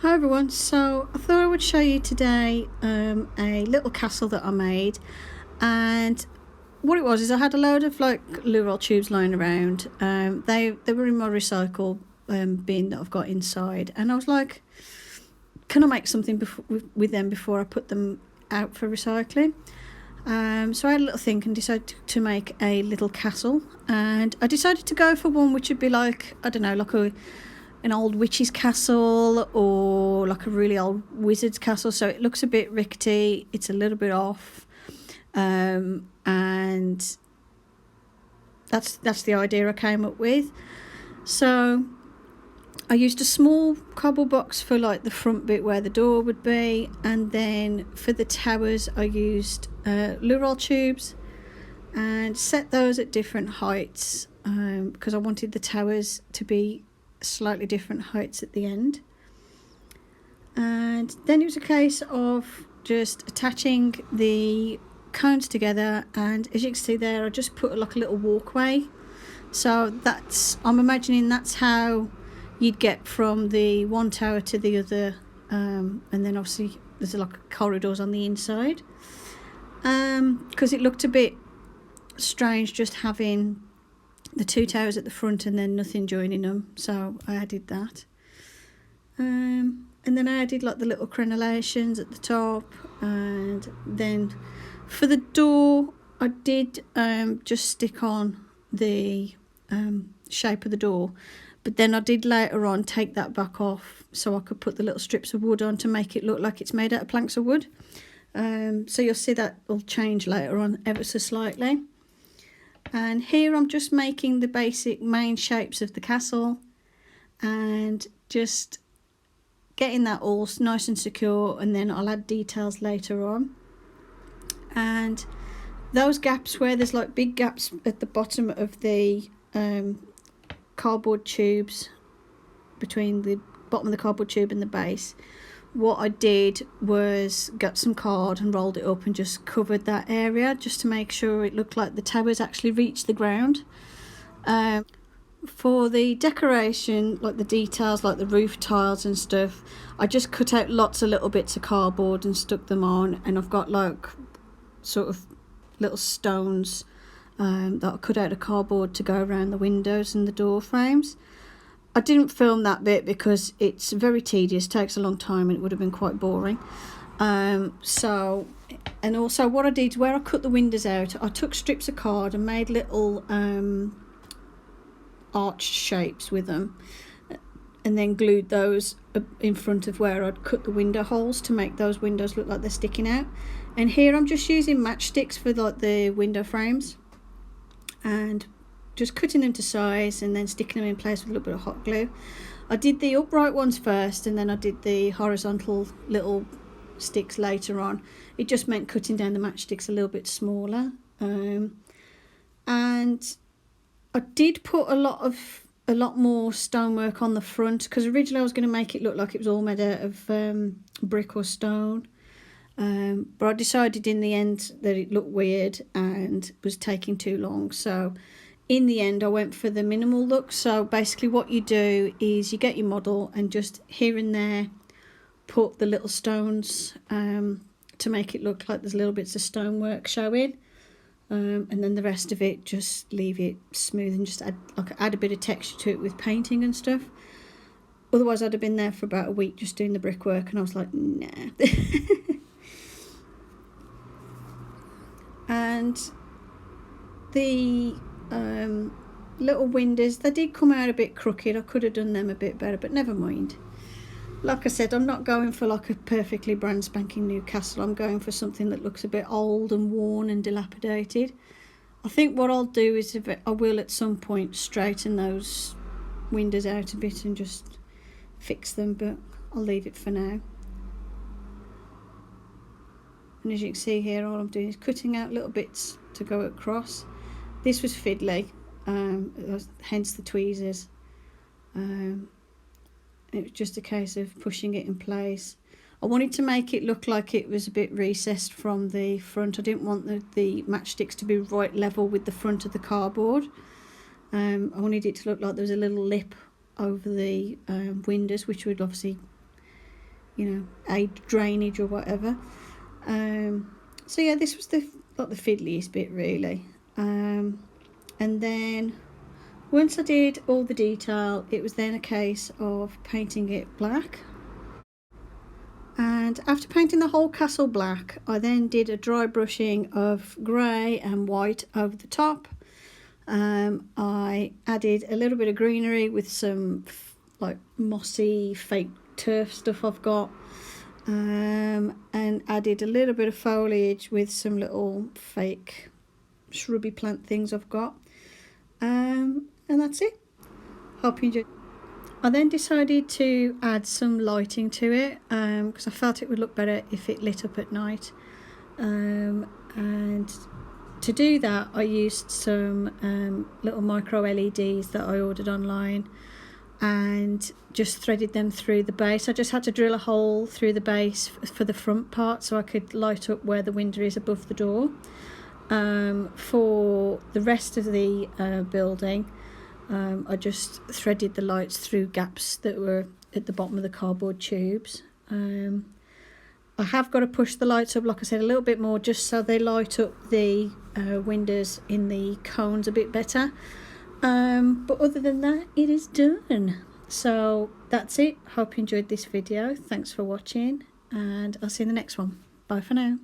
Hi everyone, so I thought I would show you today a little castle that I made. And what it was is I had a load of like loo roll tubes lying around. They were in my recycle bin that I've got inside, and I was like, can I make something with them before I put them out for recycling? So I had a little think and decided to make a little castle, and I decided to go for one which would be like, I don't know, like an old witch's castle or like a really old wizard's castle. So it looks a bit rickety, it's a little bit off, and that's the idea I came up with. So I used a small cobble box for like the front bit where the door would be, and then for the towers I used loo roll tubes and set those at different heights, because I wanted the towers to be slightly different heights at the end. And then it was a case of just attaching the cones together, and as you can see there, I just put like a little walkway. So I'm imagining that's how you'd get from the one tower to the other, and then obviously there's like corridors on the inside, because it looked a bit strange just having the two towers at the front and then nothing joining them, so I added that. And then I added like the little crenellations at the top, and then for the door I did just stick on the shape of the door, but then I did later on take that back off so I could put the little strips of wood on to make it look like it's made out of planks of wood. So you'll see that will change later on ever so slightly. And here I'm just making the basic main shapes of the castle and just getting that all nice and secure, and then I'll add details later on. And those gaps where there's like big gaps at the bottom of the cardboard tubes, between the bottom of the cardboard tube and the base, what I did was got some card and rolled it up and just covered that area just to make sure it looked like the towers actually reached the ground. For the decoration, like the details, like the roof tiles and stuff, I just cut out lots of little bits of cardboard and stuck them on, and I've got like sort of little stones that I cut out of cardboard to go around the windows and the door frames. I didn't film that bit because it's very tedious, takes a long time, and it would have been quite boring. And also what I did, where I cut the windows out, I took strips of card and made little arched shapes with them, and then glued those in front of where I'd cut the window holes to make those windows look like they're sticking out. And here I'm just using matchsticks for like the window frames, and just cutting them to size and then sticking them in place with a little bit of hot glue. I did the upright ones first, and then I did the horizontal little sticks later on. It just meant cutting down the matchsticks a little bit smaller. And I did put a lot more stonework on the front, because originally I was going to make it look like it was all made out of brick or stone. But I decided in the end that it looked weird and was taking too long, so in the end I went for the minimal look. So basically what you do is you get your model and just here and there put the little stones to make it look like there's little bits of stonework showing, and then the rest of it just leave it smooth and just add a bit of texture to it with painting and stuff. Otherwise I'd have been there for about a week just doing the brickwork, and I was like, nah. And the little windows, they did come out a bit crooked. I could have done them a bit better, but never mind. Like I said, I'm not going for like a perfectly brand spanking new castle. I'm going for something that looks a bit old and worn and dilapidated. I think what I'll do is I will at some point straighten those windows out a bit and just fix them, but I'll leave it for now. And as you can see here, all I'm doing is cutting out little bits to go across. This was fiddly, hence the tweezers. It was just a case of pushing it in place. I wanted to make it look like it was a bit recessed from the front. I didn't want the matchsticks to be right level with the front of the cardboard. I wanted it to look like there was a little lip over the windows, which would obviously a drainage or whatever. So yeah, this was the fiddliest bit really. And then once I did all the detail, it was then a case of painting it black. And after painting the whole castle black, I then did a dry brushing of grey and white over the top. I added a little bit of greenery with some like mossy fake turf stuff I've got, and added a little bit of foliage with some little fake shrubby plant things I've got, and that's it. Hope you enjoyed. I then decided to add some lighting to it because I felt it would look better if it lit up at night, and to do that I used some little micro LEDs that I ordered online and just threaded them through the base. I just had to drill a hole through the base for the front part so I could light up where the window is above the door. For the rest of the building, I just threaded the lights through gaps that were at the bottom of the cardboard tubes. I have got to push the lights up, like I said, a little bit more just so they light up the windows in the cones a bit better. But other than that, it is done. So that's it. Hope you enjoyed this video. Thanks for watching, and I'll see you in the next one. Bye for now.